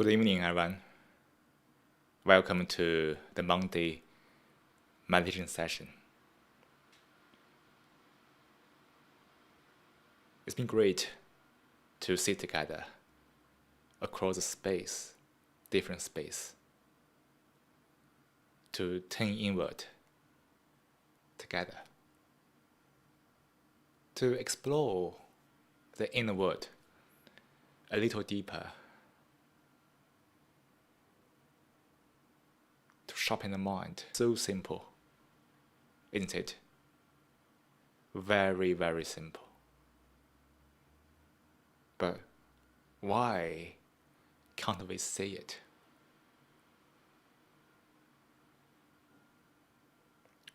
Good evening, everyone. Welcome to the Monday meditation session. It's been great to sit together across the space, different space, to turn inward together, to explore the inner world a little deeper, to sharpen the mind. So simple, isn't it? Very, very simple. But why can't we say it?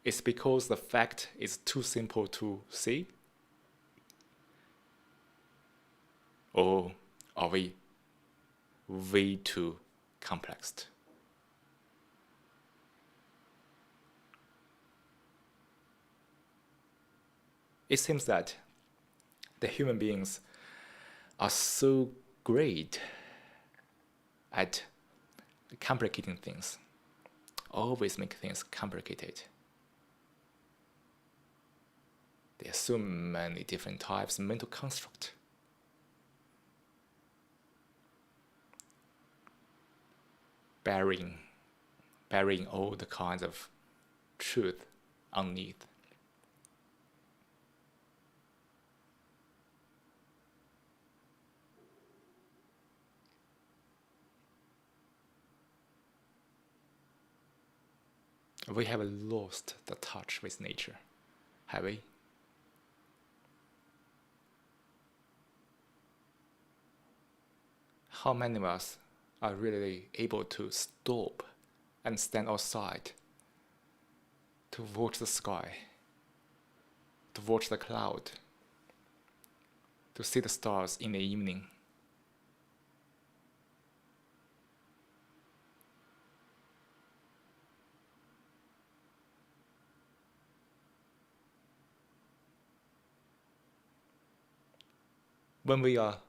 It's because the fact is too simple to see? Or are we way too complex? It seems that the human beings are so great at complicating things, always make things complicated. There are so many different types of mental construct. Burying all the kinds of truth underneath. We have lost the touch with nature, have we? How many of us are really able to stop and stand outside to watch the sky, to watch the cloud, to see the stars in the evening? When we are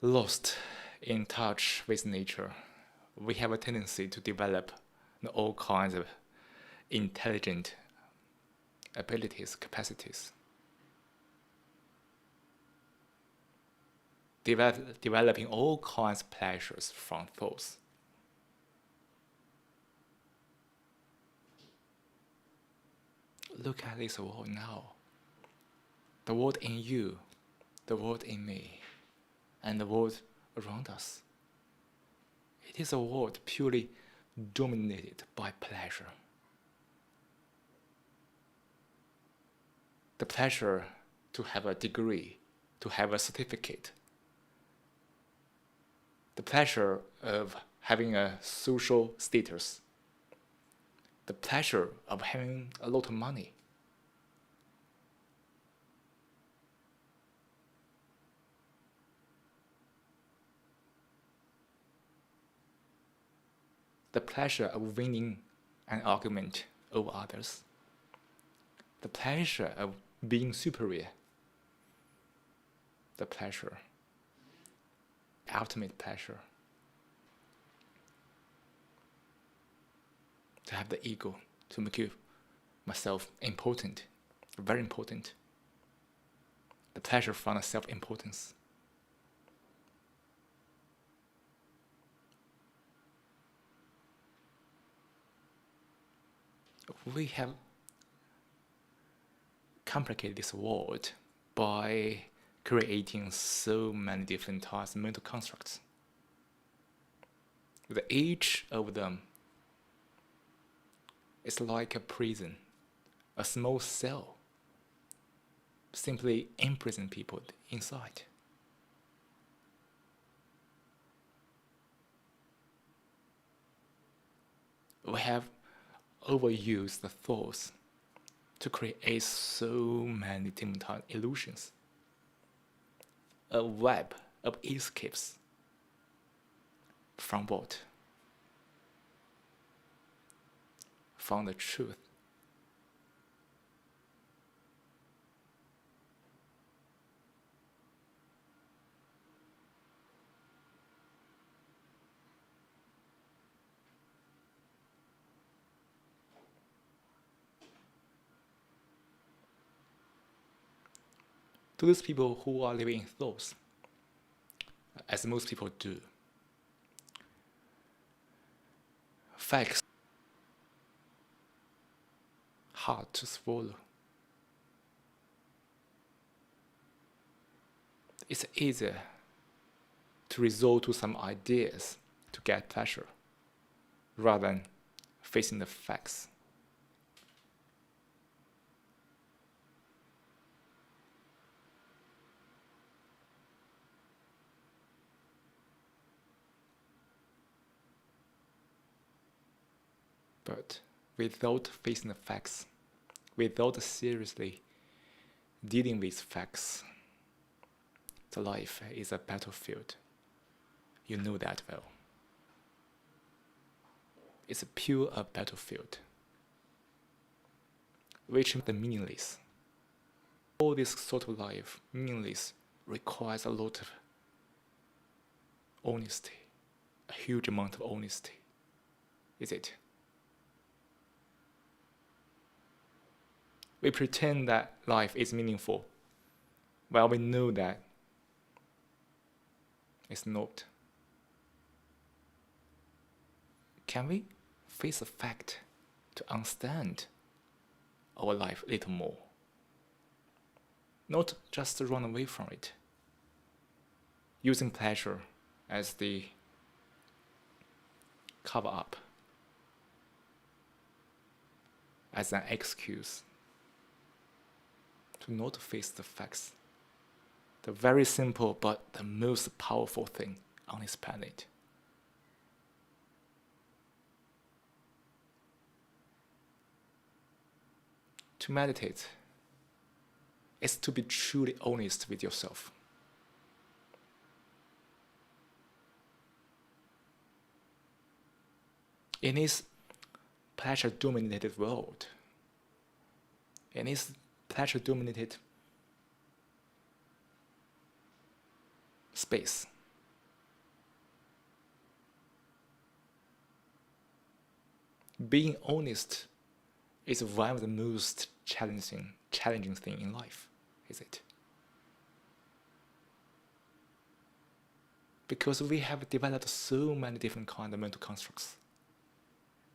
lost in touch with nature, we have a tendency to develop all kinds of intelligent abilities, capacities. Developing all kinds of pleasures from thoughts. Look at this world now. The world in you, the world in me, and the world around us. It is a world purely dominated by pleasure. The pleasure to have a degree, to have a certificate. The pleasure of having a social status. The pleasure of having a lot of money. The pleasure of winning an argument over others. The pleasure of being superior. The pleasure, ultimate pleasure, to have the ego, to make myself important, very important. The pleasure from the self-importance. We have complicated this world by creating so many different types of mental constructs. Each of them is like a prison, a small cell, simply imprison people inside. We have overused the thoughts to create so many different illusions. A web of escapes. From what? From the truth. To those people who are living in thoughts, as most people do, facts hard to swallow. It's easier to resort to some ideas to get pleasure rather than facing the facts. But without facing the facts, without seriously dealing with facts, the life is a battlefield. You know that well. It's a pure battlefield, which is the meaningless. All this sort of life, meaningless, requires a lot of honesty, a huge amount of honesty. Is it? We pretend that life is meaningful, while we know that it's not. Can we face the fact to understand our life a little more? Not just run away from it, using pleasure as the cover up, as an excuse to not face the facts, the very simple but the most powerful thing on this planet. To meditate is to be truly honest with yourself. In this pleasure-dominated world, in this pleasure-dominated space, being honest is one of the most challenging thing in life, is it? Because we have developed so many different kinds of mental constructs.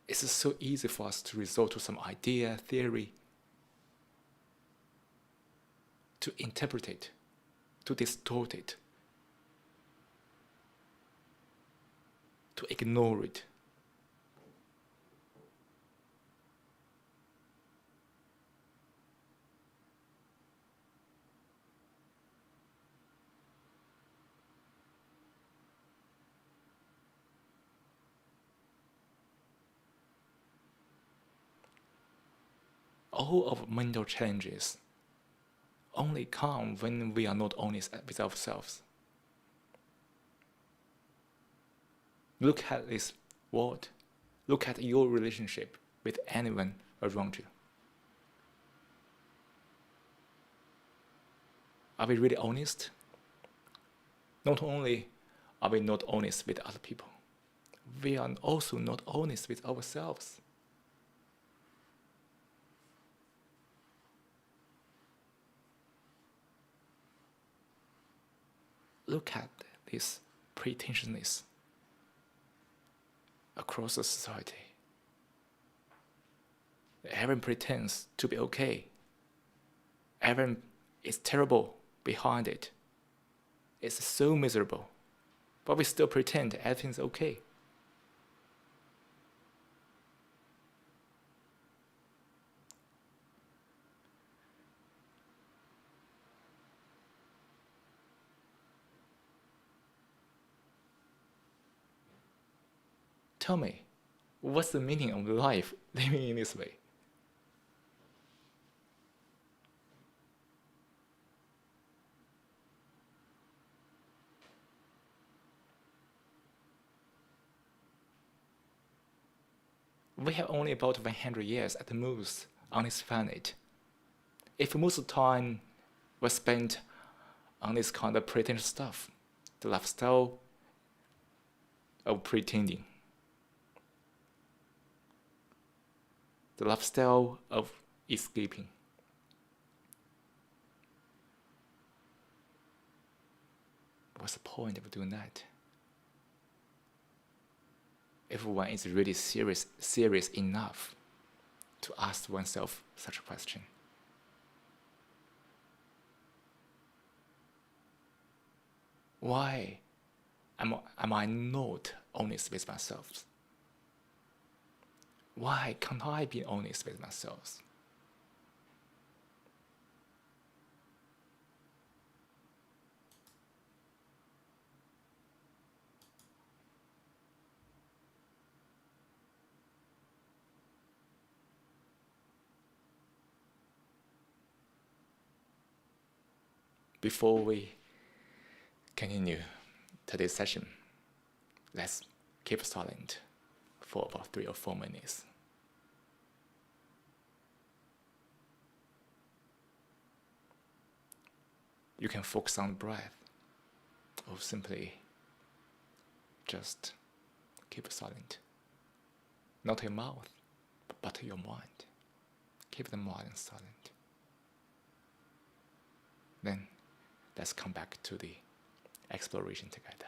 It's so easy for us to resort to some idea, theory, to interpret it, to distort it, to ignore it. All of mental challenges only come when we are not honest with ourselves. Look at this world. Look at your relationship with anyone around you. Are we really honest? Not only are we not honest with other people, we are also not honest with ourselves. Look at this pretentiousness across the society. Everyone pretends to be okay. Everyone is terrible behind it. It's so miserable. But we still pretend everything's okay. Tell me, what's the meaning of life living in this way? We have only about 100 years at the most on this planet. If most of the time was spent on this kind of pretentious stuff, the lifestyle of pretending, the lifestyle of escaping, What's the point of doing that? If one is really serious enough to ask oneself such a question. Why am I not honest with myself? Why can't I be honest with myself? Before we continue today's session, let's keep silent for about 3 or 4 minutes. You can focus on the breath, or simply just keep silent. Not your mouth, but your mind. Keep the mind silent. Then let's come back to the exploration together.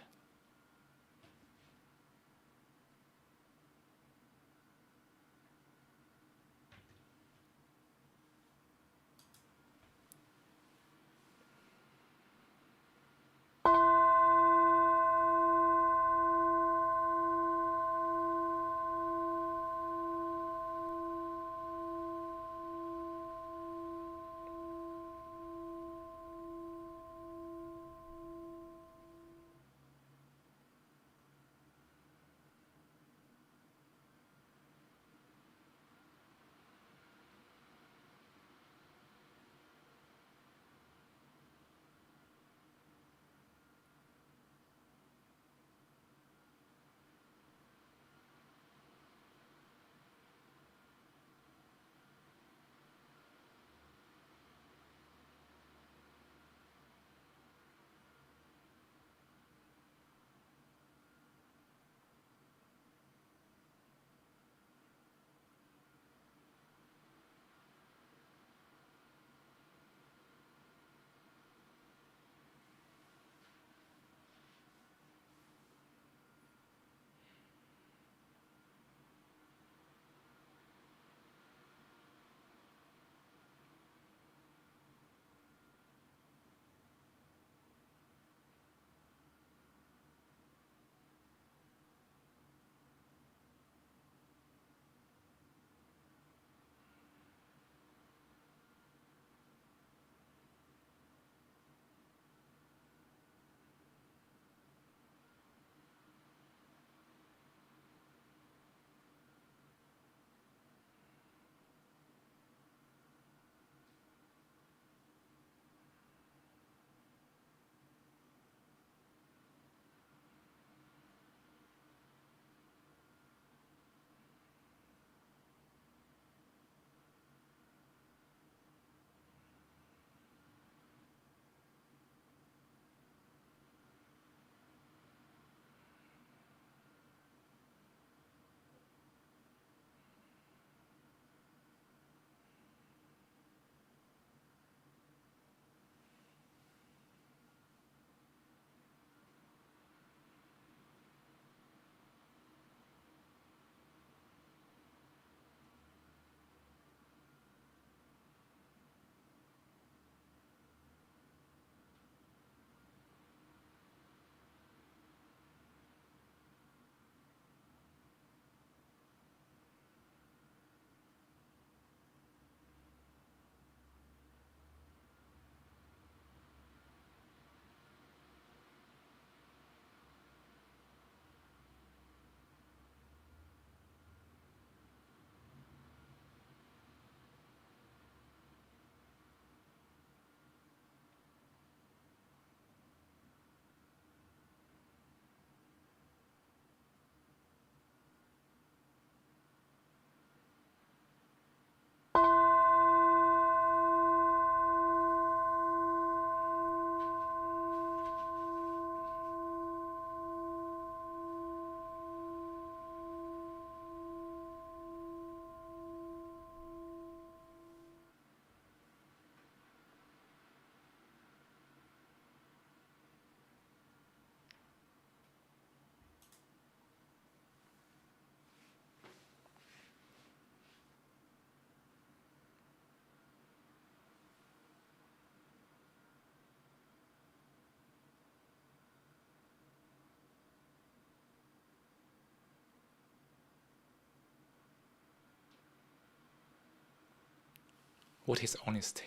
What is honesty?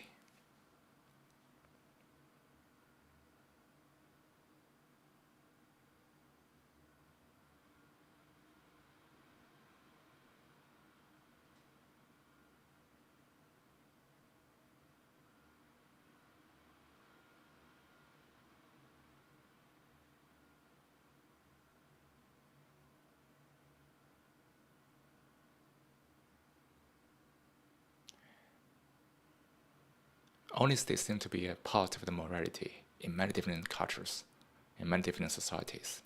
Honesty seems to be a part of the morality in many different cultures, in many different societies.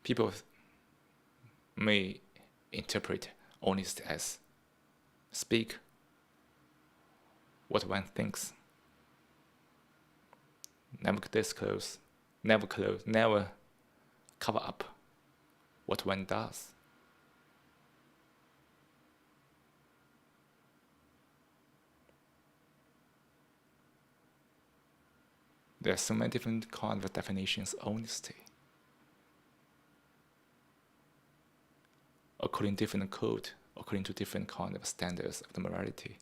People may interpret honesty as speak what one thinks, never disclose, never cover up what one does. There are so many different kinds of definitions of honesty. According to different code, according to different kind of standards of the morality,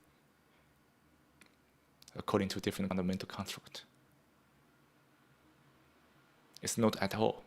according to different fundamental construct. It's not at all.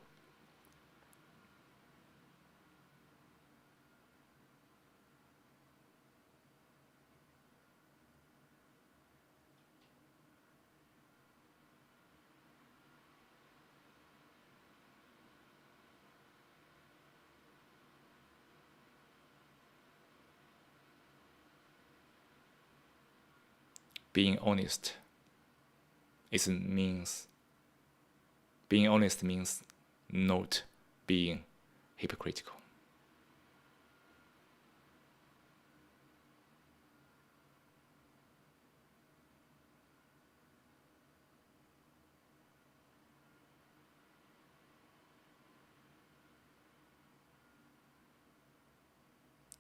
Being honest means not being hypocritical.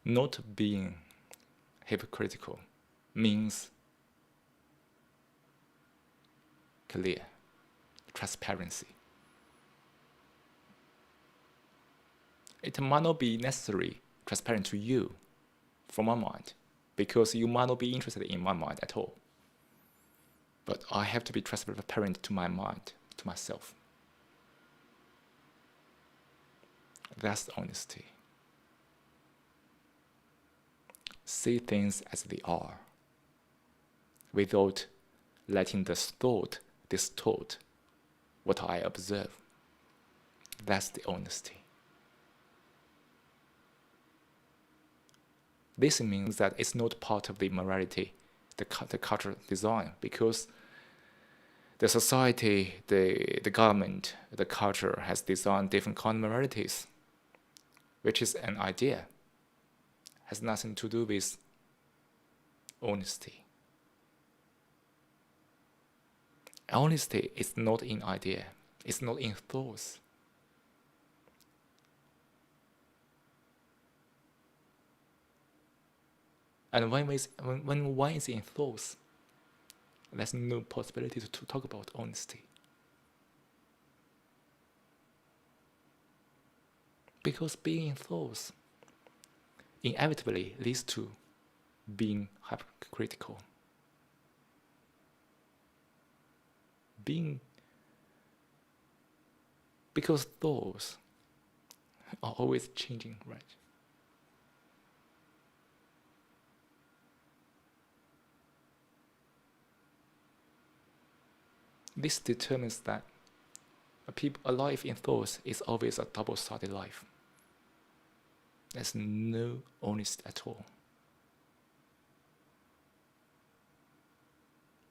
Not being hypocritical means clear, transparency. It might not be necessarily transparent to you from my mind, because you might not be interested in my mind at all. But I have to be transparent to my mind, to myself. That's honesty. See things as they are, without letting the thought distort what I observe. That's the honesty. This means that it's not part of the morality, the cultural design, because the society, the government, the culture has designed different kind of moralities, which is an idea, has nothing to do with honesty. Honesty is not in idea, it's not in thoughts. And when one is in thoughts, there's no possibility to talk about honesty. Because being in thoughts inevitably leads to being hypocritical. Because thoughts are always changing, right? This determines that a life in thoughts is always a double-sided life. There's no honesty at all.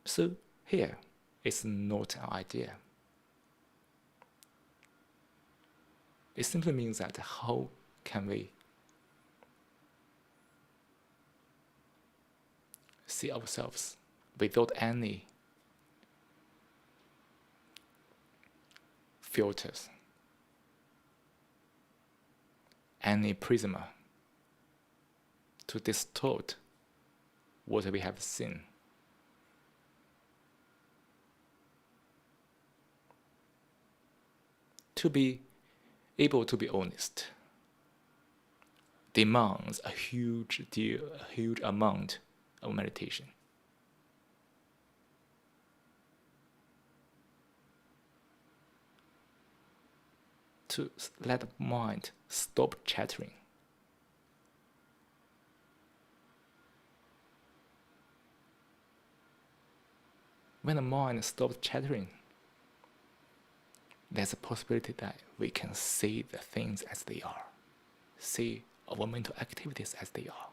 So here, it's not an idea. It simply means that how can we see ourselves without any filters, any prism to distort what we have seen. To be able to be honest demands a huge amount of meditation. To let the mind stop chattering. When the mind stops chattering, there's a possibility that we can see the things as they are, see our mental activities as they are.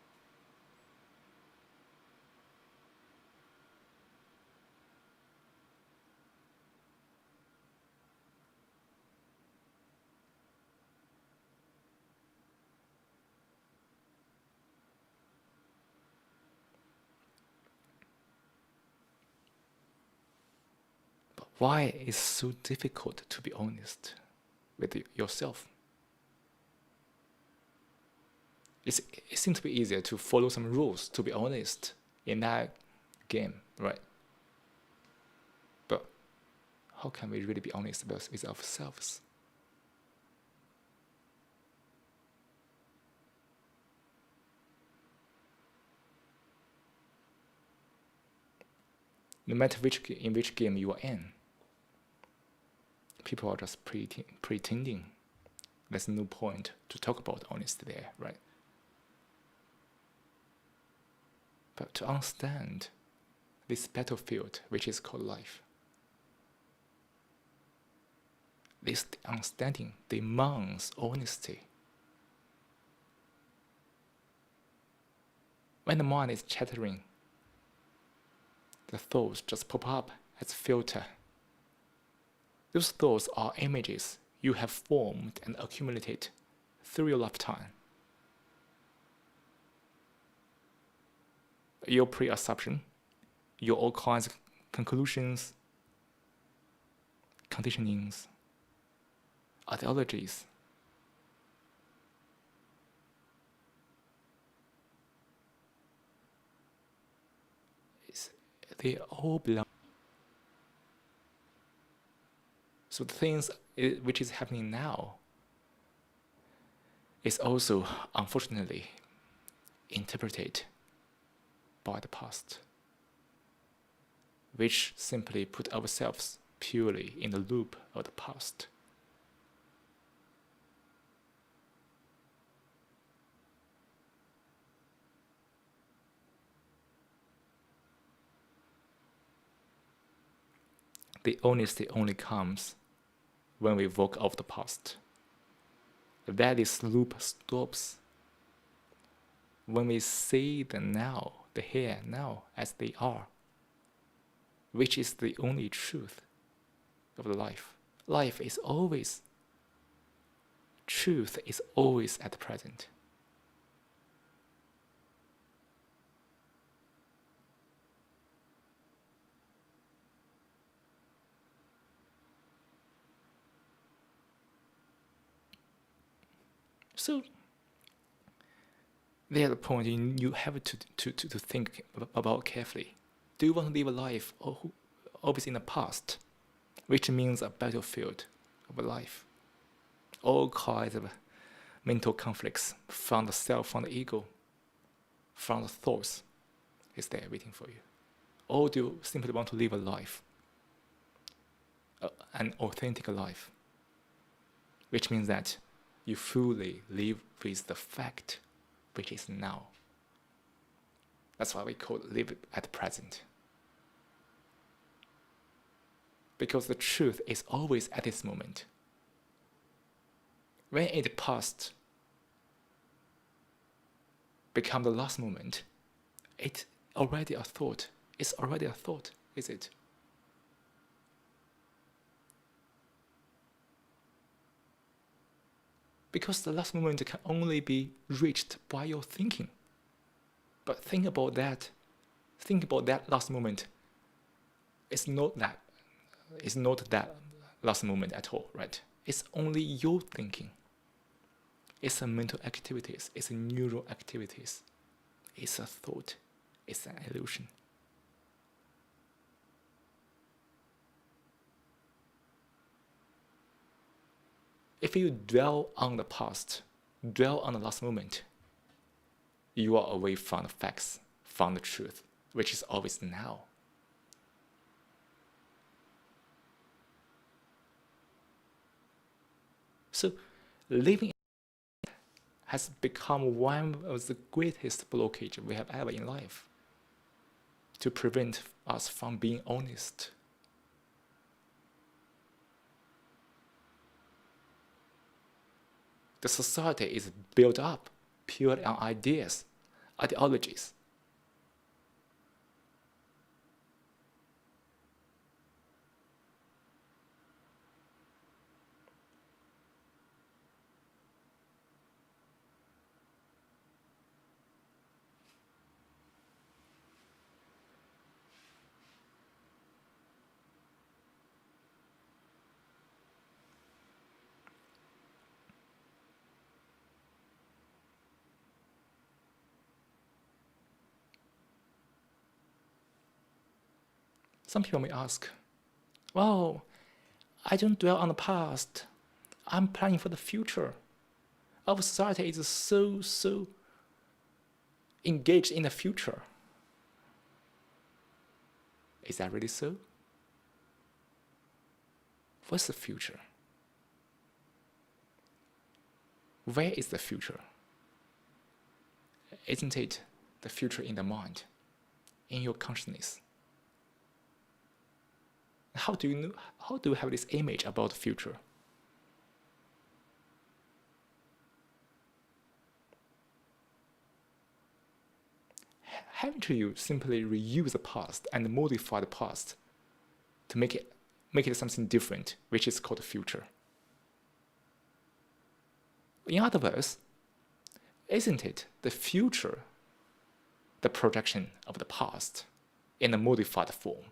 But why is it so difficult to be honest with yourself? It seems to be easier to follow some rules, to be honest in that game, right? But how can we really be honest with ourselves? No matter in which game you are in, people are just pretending. There's no point to talk about honesty there, right? But to understand this battlefield, which is called life, this understanding demands honesty. When the mind is chattering, the thoughts just pop up as a filter. Those thoughts are images you have formed and accumulated through your lifetime. Your pre-assumption, your all kinds of conclusions, conditionings, ideologies. They all belong. So the things which is happening now is also, unfortunately, interpreted by the past, which simply put ourselves purely in the loop of the past. The honesty only comes when we walk off the past. That this loop stops when we see the now, the here, now, as they are, which is the only truth of the life. Life is always, truth is always at present. So there's a point you have to think about carefully. Do you want to live a life always in the past, which means a battlefield of a life? All kinds of mental conflicts from the self, from the ego, from the thoughts is there waiting for you. Or do you simply want to live a life, an authentic life, which means that you fully live with the fact which is now. That's why we call it live at present. Because the truth is always at this moment. When it past become the last moment, it's already a thought. It's already a thought, is it? Because the last moment can only be reached by your thinking. But think about that. Think about that last moment. It's not that last moment at all, right? It's only your thinking. It's a mental activities. It's a neural activities. It's a thought. It's an illusion. If you dwell on the past, dwell on the last moment, you are away from the facts, from the truth, which is always now. So living has become one of the greatest blockages we have ever in life to prevent us from being honest. The society is built up purely on ideas, ideologies. Some people may ask, well, I don't dwell on the past. I'm planning for the future. Our society is so engaged in the future. Is that really so? What's the future? Where is the future? Isn't it the future in the mind, in your consciousness? How do you have this image about the future? Haven't you simply reuse the past and modify the past to make it something different, which is called the future? In other words, isn't it the future the projection of the past in a modified form?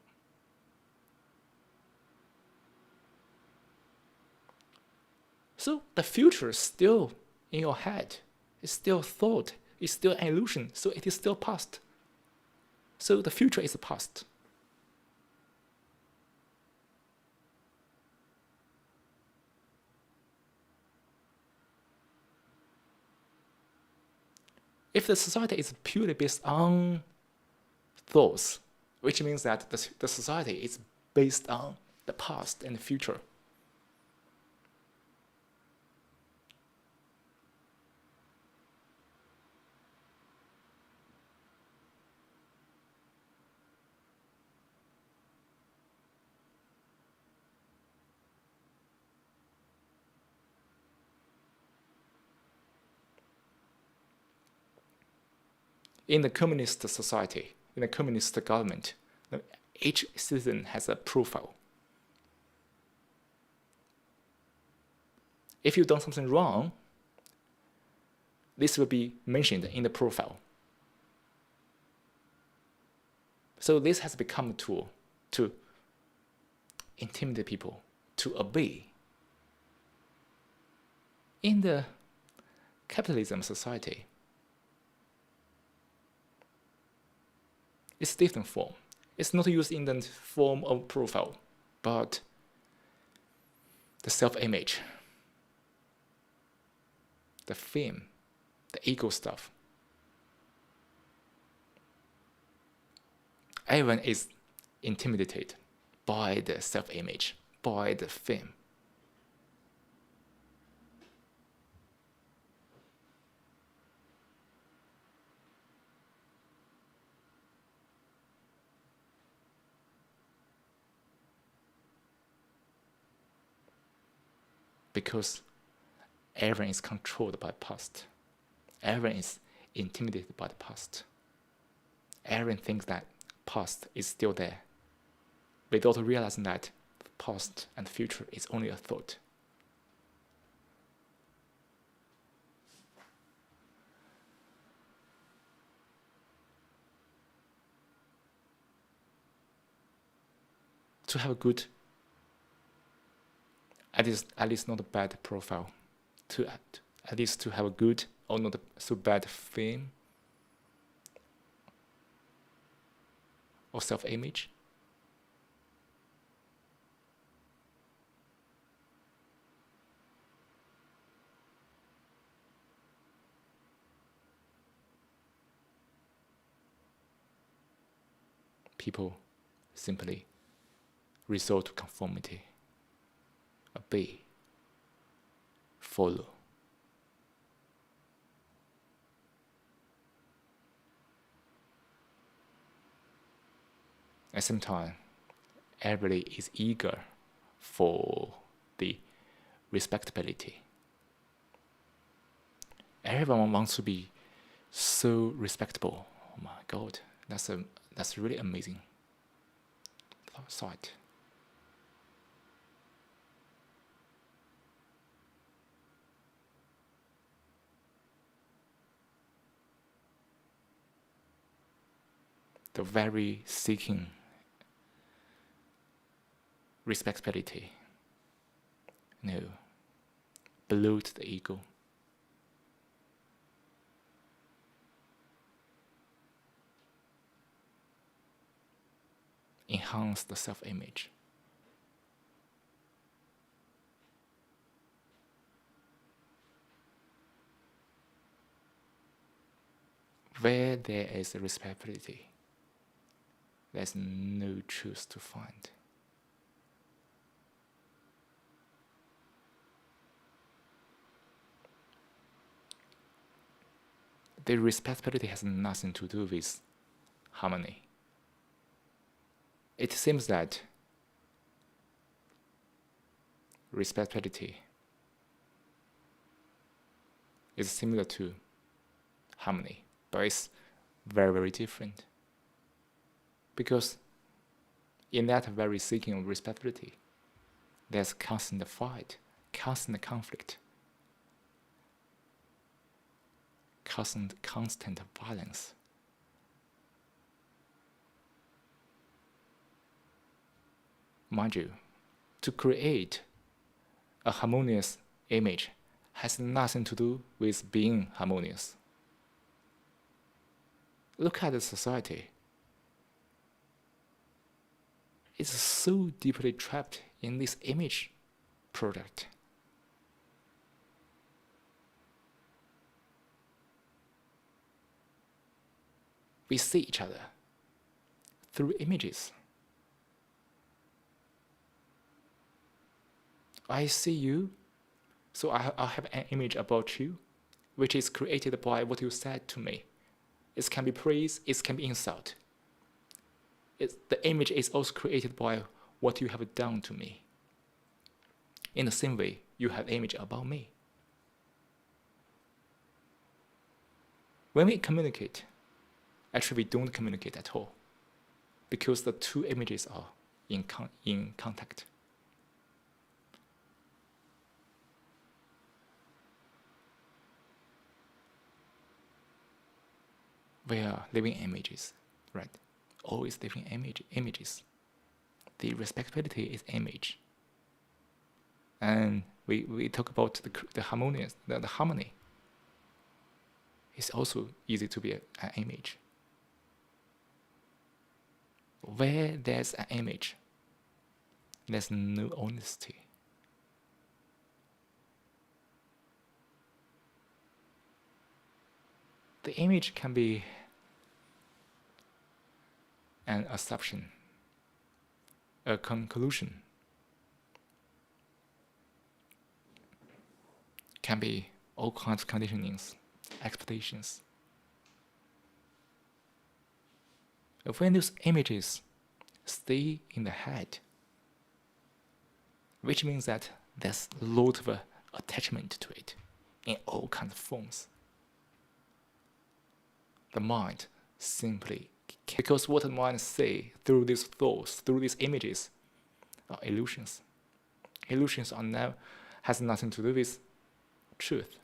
So the future is still in your head. It's still thought. It's still an illusion. So it is still past. So the future is the past. If the society is purely based on thoughts, which means that the society is based on the past and the future, in the communist society, in the communist government, each citizen has a profile. If you've done something wrong, this will be mentioned in the profile. So this has become a tool to intimidate people to obey. In the capitalism society, it's different form. It's not used in the form of profile, but the self-image, the fame, the ego stuff. Everyone is intimidated by the self-image, by the fame. Because everyone is controlled by the past. Everyone is intimidated by the past. Everyone thinks that past is still there, without realizing that past and future is only a thought. To have a good, at least not a bad profile, at least to have a good or not so bad fame or self-image. people simply resort to conformity, obey, follow. At the same time, everybody is eager for the respectability. Everyone wants to be so respectable. Oh my God, that's really amazing sight. The very seeking respectability, pollute the ego. Enhance the self-image. Where there is respectability, there's no truth to find. The respectability has nothing to do with harmony. It seems that respectability is similar to harmony, but it's very, very different. Because in that very seeking of respectability, there's constant fight, constant conflict, constant violence. Mind you, to create a harmonious image has nothing to do with being harmonious. Look at the society. It's so deeply trapped in this image product. We see each other through images. I see you, so I have an image about you, which is created by what you said to me. It can be praise, it can be insult. The image is also created by what you have done to me. In the same way, you have image about me. When we communicate, actually we don't communicate at all, because the two images are in contact. We are living images, right? Always living images. The respectability is image. And we talk about the harmonious, the harmony. It's also easy to be an image. Where there's an image, there's no honesty. The image can be an assumption, a conclusion, can be all kinds of conditionings, expectations. When those images stay in the head, which means that there's a lot of attachment to it in all kinds of forms. The mind simply, because what the mind say through these thoughts, through these images, are illusions. Illusions has nothing to do with truth.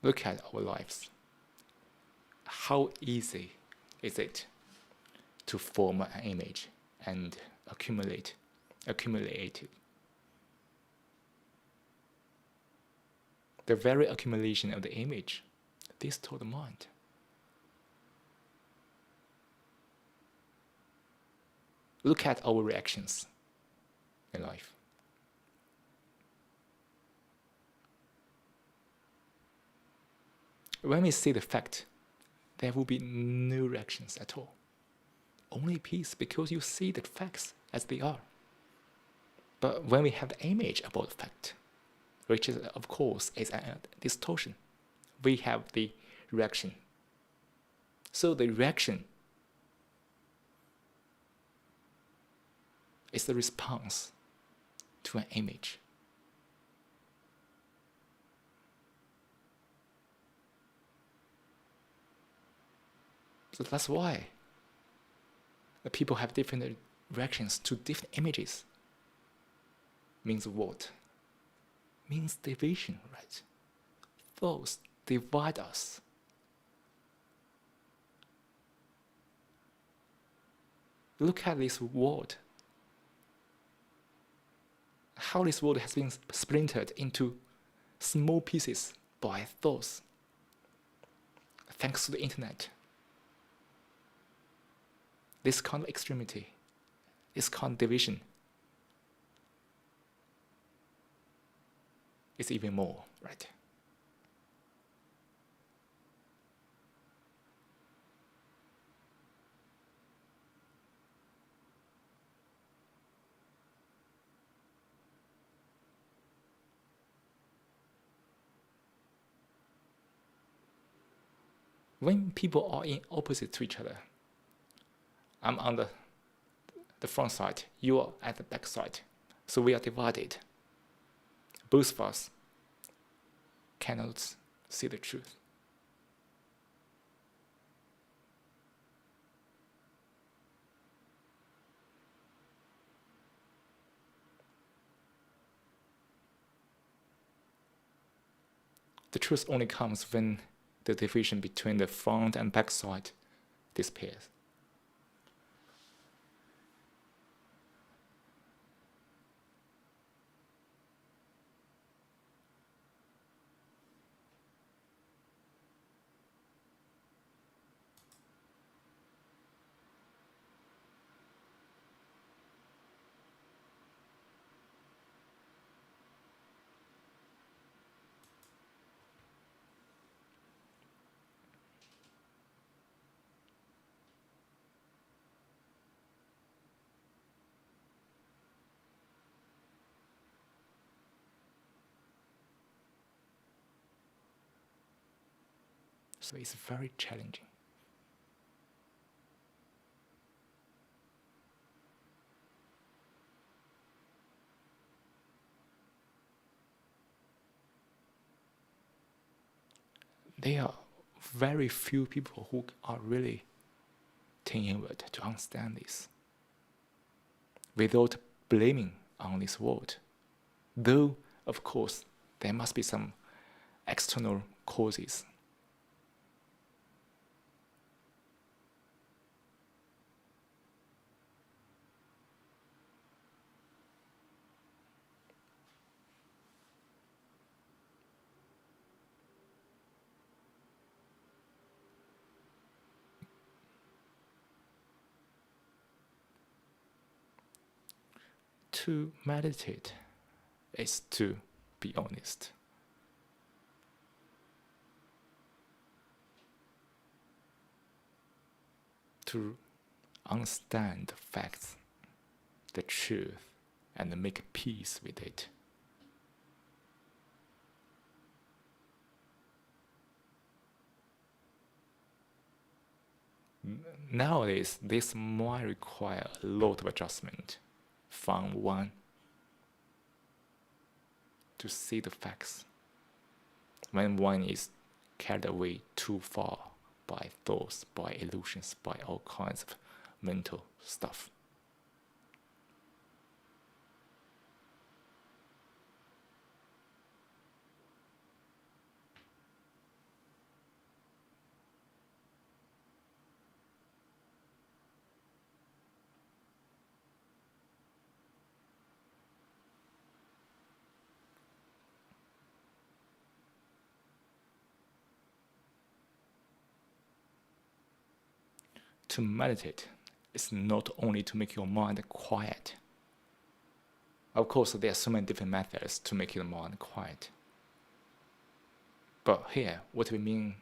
Look at our lives. how easy is it to form an image and accumulate it? The very accumulation of the image distorts the mind. Look at our reactions in life. When we see the fact, there will be no reactions at all. Only peace, because you see the facts as they are. But when we have the image about the fact, which is, of course, is a distortion, we have the reaction. So the reaction is the response to an image. So that's why the people have different reactions to different images. Means what? Means division, right? Thoughts divide us. Look at this world. How this world has been splintered into small pieces by thoughts, thanks to the internet. This kind of extremity, this kind of division is even more, right? When people are in opposite to each other, I'm on the front side, you are at the back side. So we are divided. Both of us cannot see the truth. The truth only comes when the division between the front and back side disappears. So it's very challenging. There are very few people who are really turning inward to understand this without blaming on this world. Though, of course, there must be some external causes. To meditate is to be honest. To understand the facts, the truth, and make peace with it. Nowadays, this might require a lot of adjustment from one to see the facts when one is carried away too far by thoughts, by illusions, by all kinds of mental stuff. to meditate is not only to make your mind quiet. Of course, there are so many different methods to make your mind quiet. But here, what we mean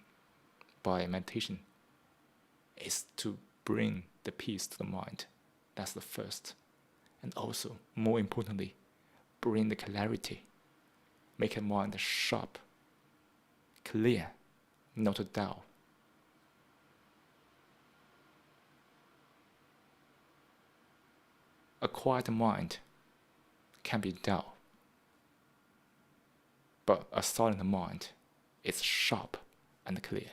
by meditation is to bring the peace to the mind. That's the first. And also, more importantly, bring the clarity. Make your mind sharp, clear, not dull. A quiet mind can be dull, but a silent mind is sharp and clear.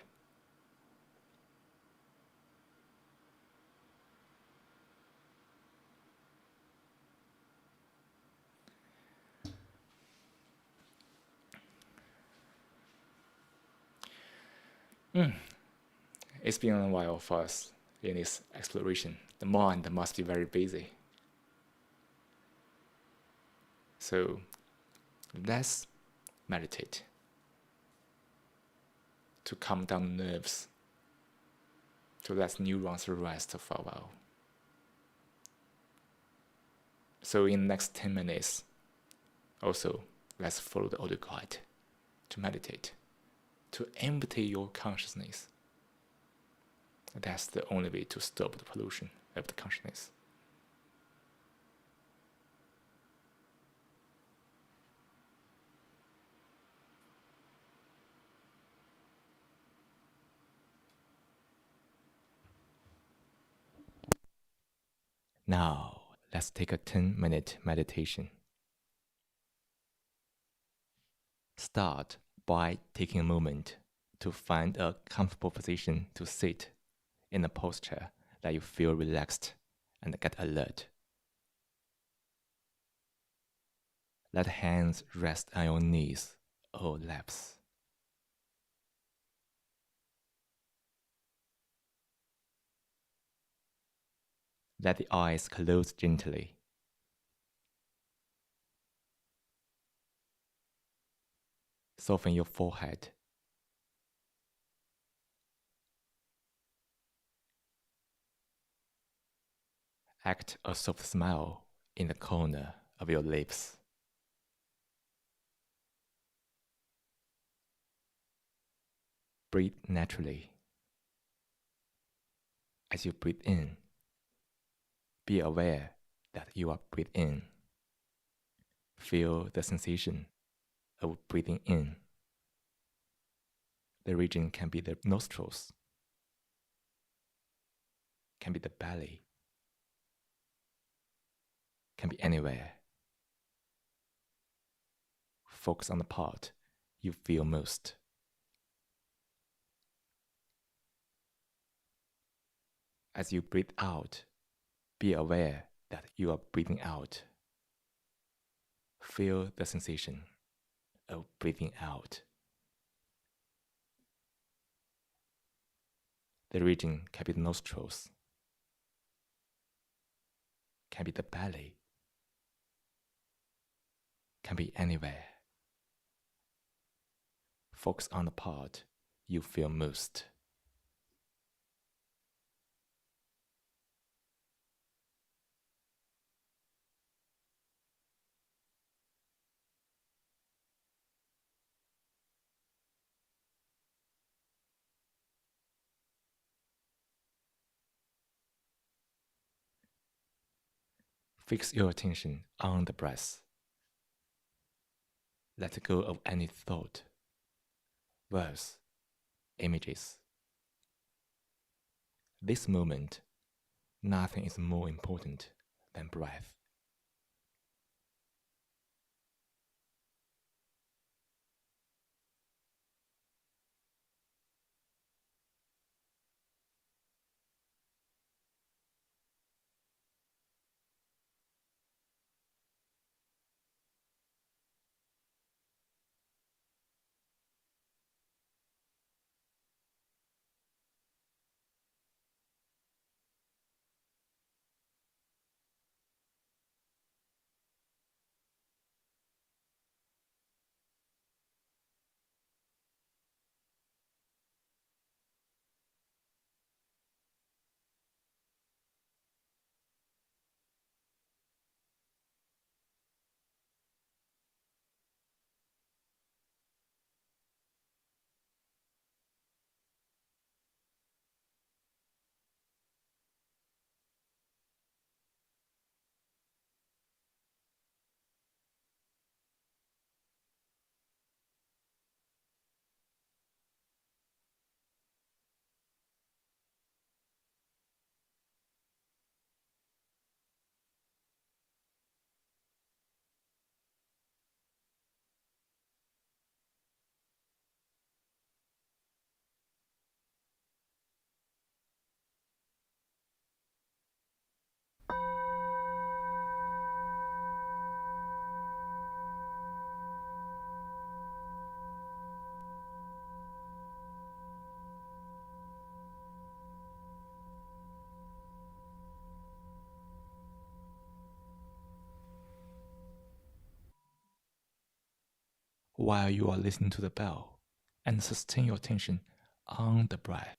It's been a while for us in this exploration. The mind must be very busy. So let's meditate to calm down nerves, to let neurons rest for a while. So in the next 10 minutes, also, let's follow the audio guide to meditate, to empty your consciousness. That's the only way to stop the pollution of the consciousness. Now, let's take a 10-minute meditation. Start by taking a moment to find a comfortable position to sit in a posture that you feel relaxed and get alert. Let hands rest on your knees or laps. Let the eyes close gently. Soften your forehead. Act a soft smile in the corner of your lips. Breathe naturally. As you breathe in, be aware that you are breathing in. Feel the sensation of breathing in. The region can be the nostrils, can be the belly, can be anywhere. Focus on the part you feel most. As you breathe out, be aware that you are breathing out. Feel the sensation of breathing out. The region can be the nostrils, can be the belly, can be anywhere. Focus on the part you feel most. Fix your attention on the breath. Let go of any thought, words, images. This moment, nothing is more important than breath. while you are listening to the bell, and sustain your attention on the breath.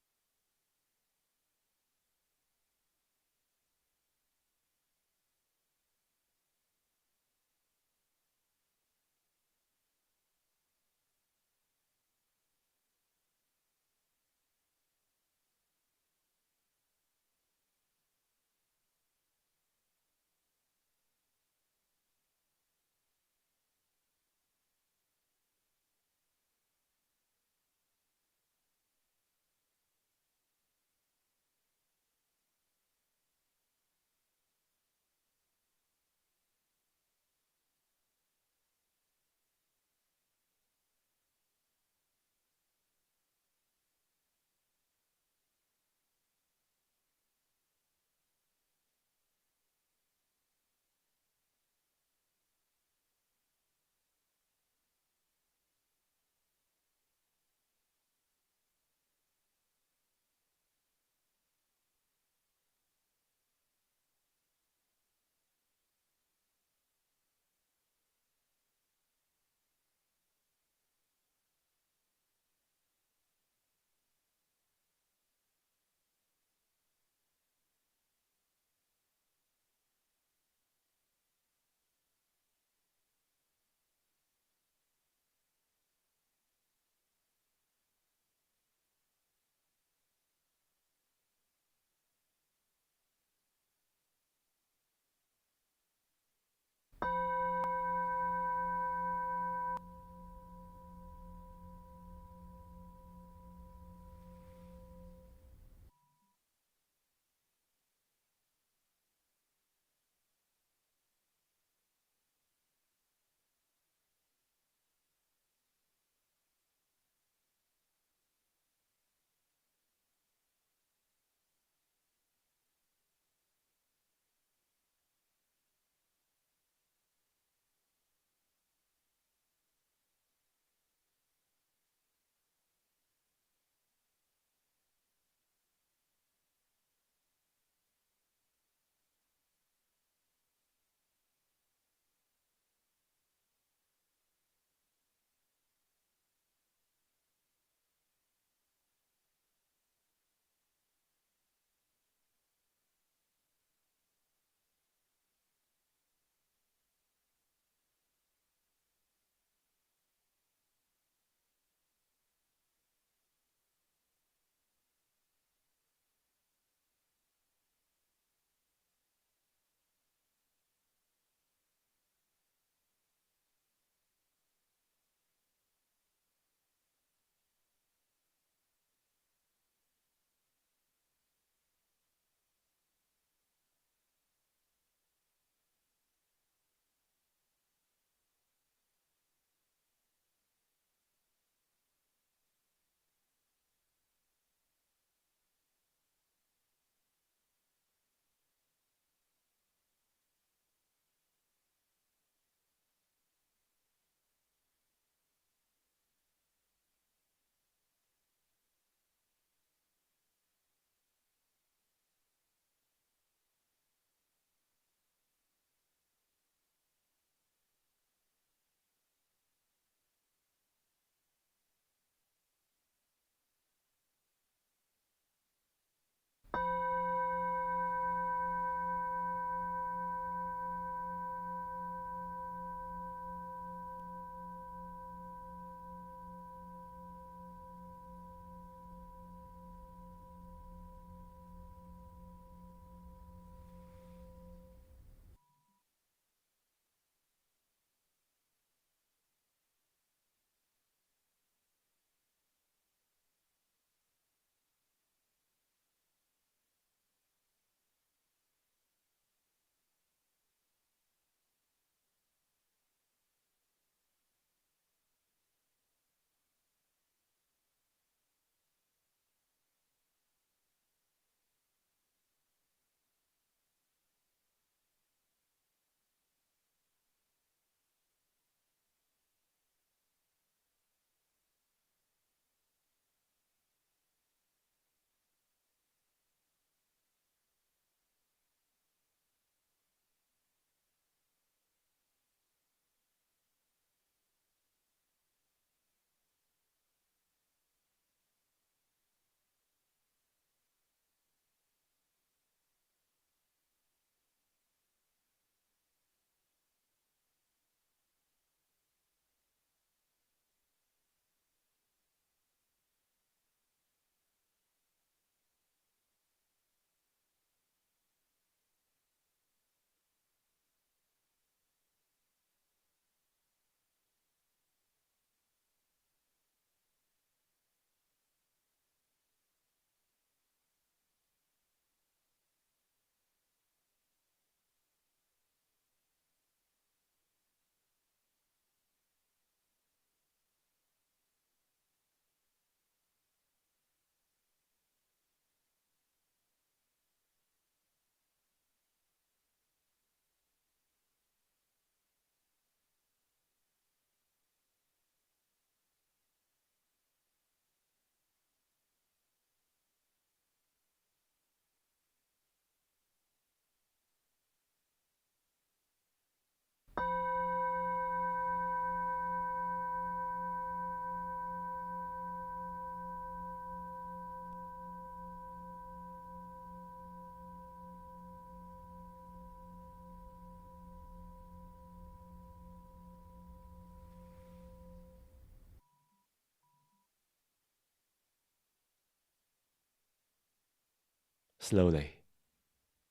Slowly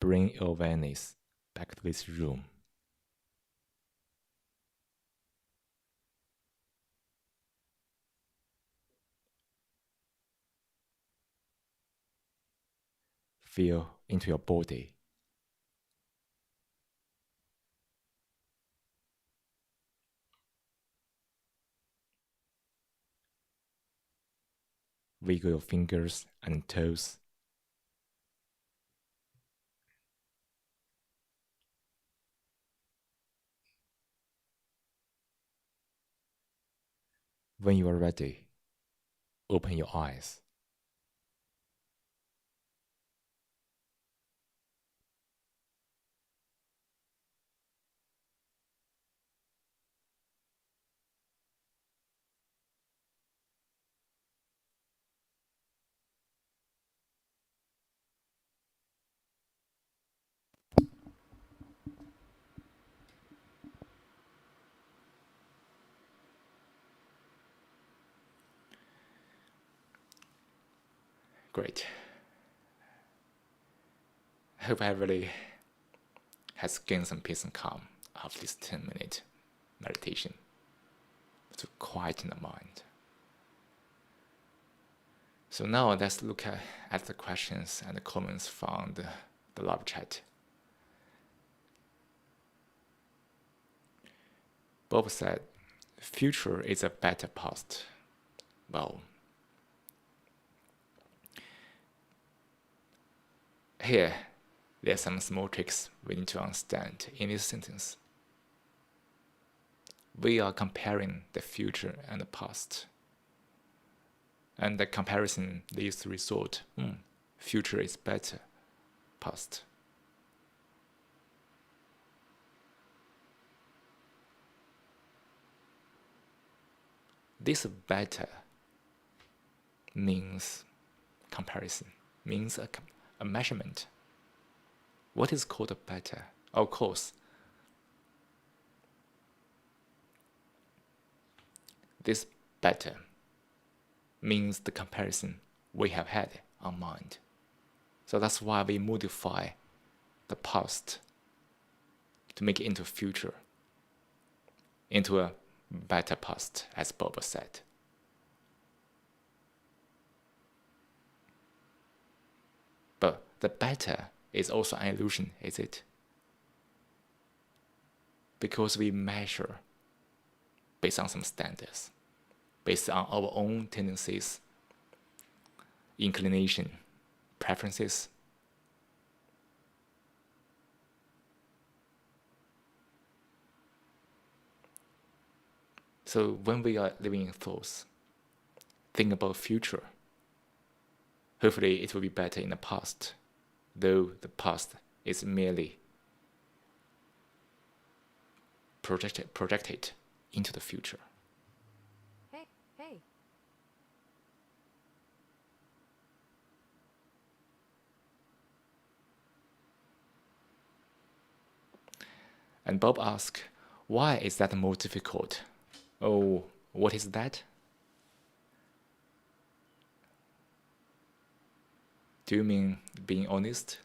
bring your awareness back to this room. Feel into your body. Wiggle your fingers and toes. When you are ready, open your eyes. Great. I hope everybody has gained some peace and calm after this 10-minute meditation to quieten the mind. So now let's look at the questions and the comments from the live chat. Bob said, future is a better past. Well, here, there's some small tricks we need to understand in this sentence. We are comparing the future and the past. And the comparison leads to result, future is better, past. This better means comparison, means a measurement. What is called a better? Of course, this better means the comparison we have had on mind. So that's why we modify the past to make it into future, into a better past, as Bob said. But the better is also an illusion, is it? Because we measure based on some standards, based on our own tendencies, inclination, preferences. So when we are living in thoughts, think about future. Hopefully it will be better in the past, though the past is merely projected into the future. Hey. And Bob asked, why is that more difficult? Oh, what is that? Do you mean being honest?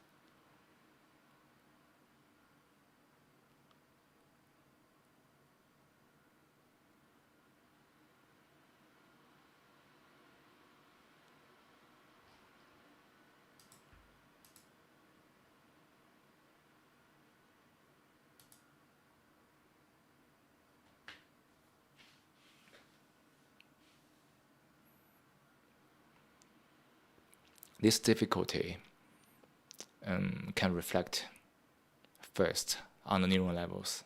This difficulty can reflect first on the neural levels.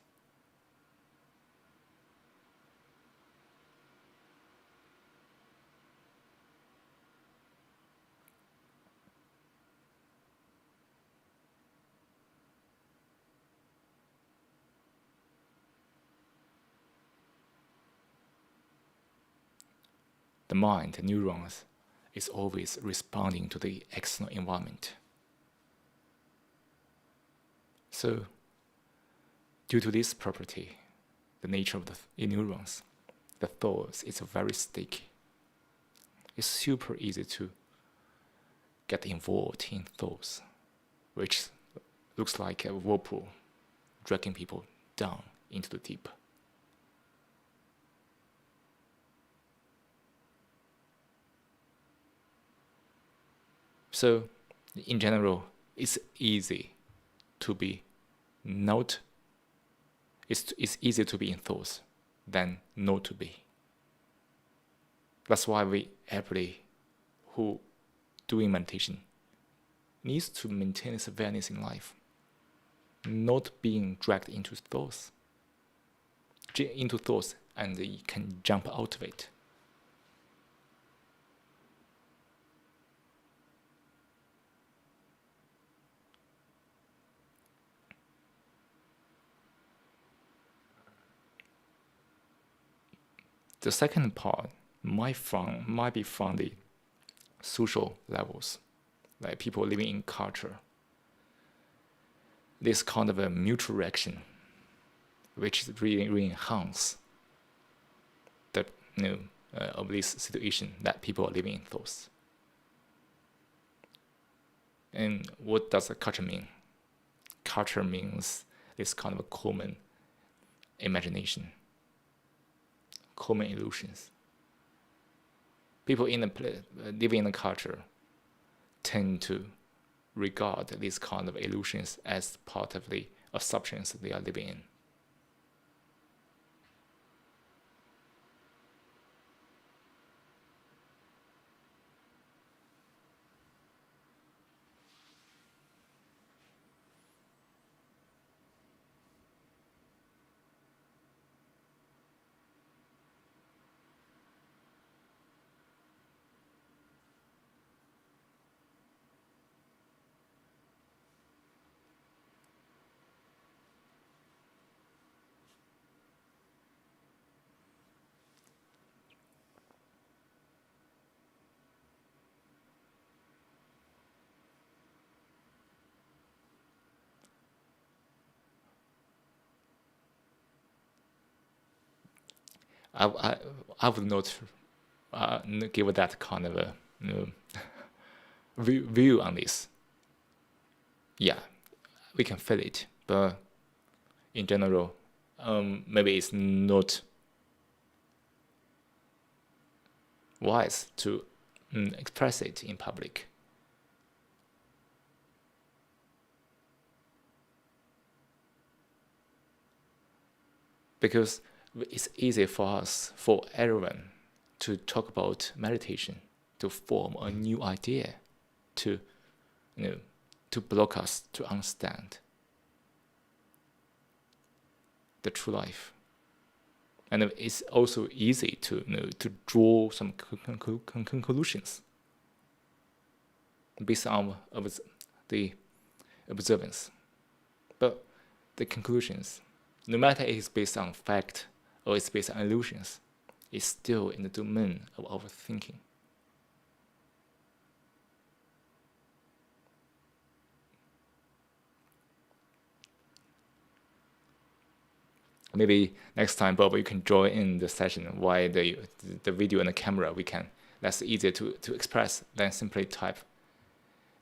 The mind, the neurons, is always responding to the external environment. So, due to this property, the nature of the neurons, the thoughts is very sticky. It's super easy to get involved in thoughts which looks like a whirlpool dragging people down into the deep. So, in general, it's easy to be not. It's easier to be in thoughts than not to be. That's why everybody who doing meditation needs to maintain this awareness in life, not being dragged into thoughts, and you can jump out of it. The second part might be from the social levels, like people living in culture. This kind of a mutual reaction, which really enhance the of this situation that people are living in thoughts. And what does a culture mean? Culture means this kind of a common imagination, common illusions. People living in the culture tend to regard these kind of illusions as part of the assumptions they are living in. I would not give that kind of a view on this. Yeah, we can feel it, but in general, maybe it's not wise to express it in public. Because it's easy for everyone, to talk about meditation, to form a new idea, to block us to understand the true life. And it's also easy to draw some conclusions based on the observance. But the conclusions, no matter it's based on fact or it's based on illusions, it's still in the domain of our thinking. Maybe next time, Bob, you can join in the session while the video and the camera, that's easier to express than simply type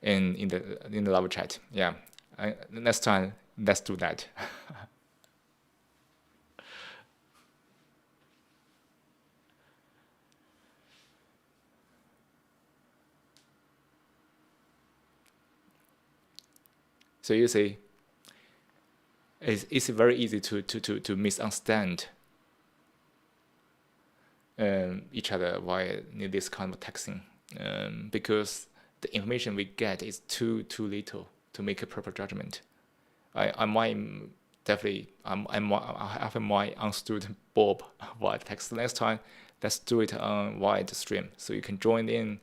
in the live chat. Yeah, next time, let's do that. So you see, it's very easy to misunderstand each other while this kind of texting, because the information we get is too little to make a proper judgment. I might definitely I might understood Bob via text. Next time, let's do it via the stream, so you can join in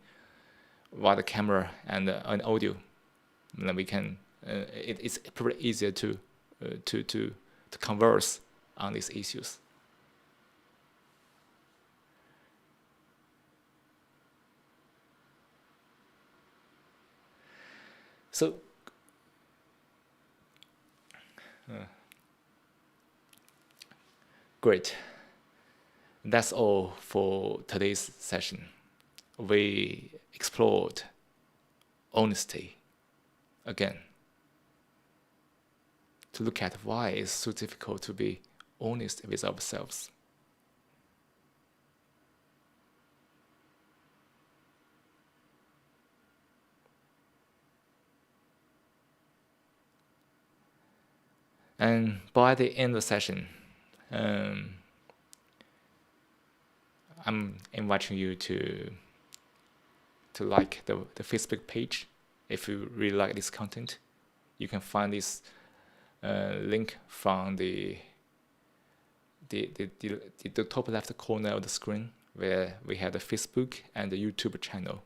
via the camera and audio, and then we can. It's probably easier to converse on these issues. So, great. That's all for today's session. We explored honesty again. to look at why it's so difficult to be honest with ourselves. And by the end of the session, I'm inviting you to like the Facebook page. If you really like this content, you can find this link from the top left corner of the screen, where we have the Facebook and the YouTube channel.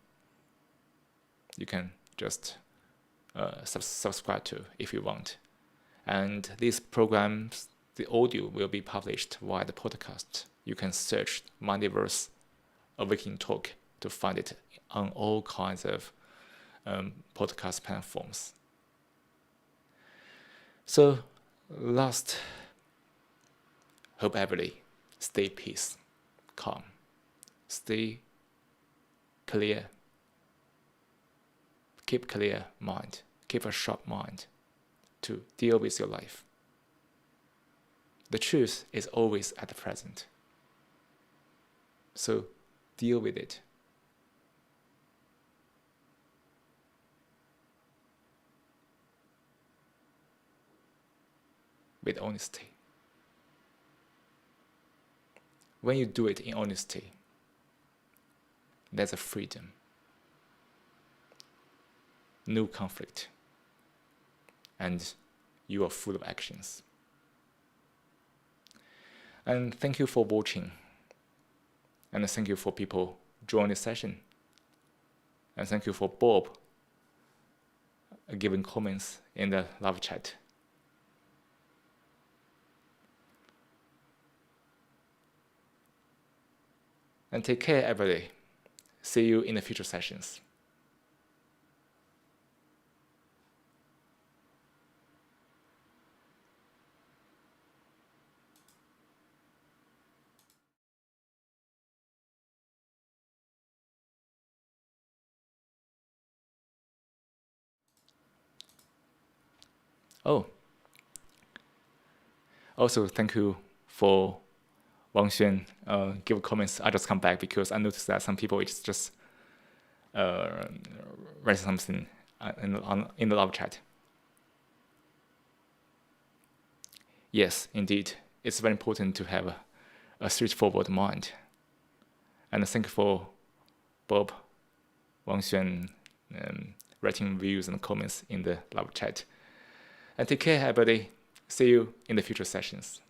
You can just subscribe to if you want. And these programs, the audio will be published via the podcast. You can search Mindverse Awakening Talk to find it on all kinds of podcast platforms. So, last, hope everybody stay peace, calm, stay clear, keep clear mind, keep a sharp mind to deal with your life. The truth is always at the present. So deal with it. With honesty. When you do it in honesty, there's a freedom. No conflict. And you are full of actions. And thank you for watching. And thank you for people joining the session. And thank you for Bob giving comments in the live chat. And take care, everybody. See you in the future sessions. Oh, also thank you for Wang Xuan give comments. I just come back because I noticed that some people it's just write something in the live chat. Yes, indeed, it's very important to have a straightforward mind. And thank you for Bob, Wang Xuan writing views and comments in the live chat. And take care, everybody. See you in the future sessions.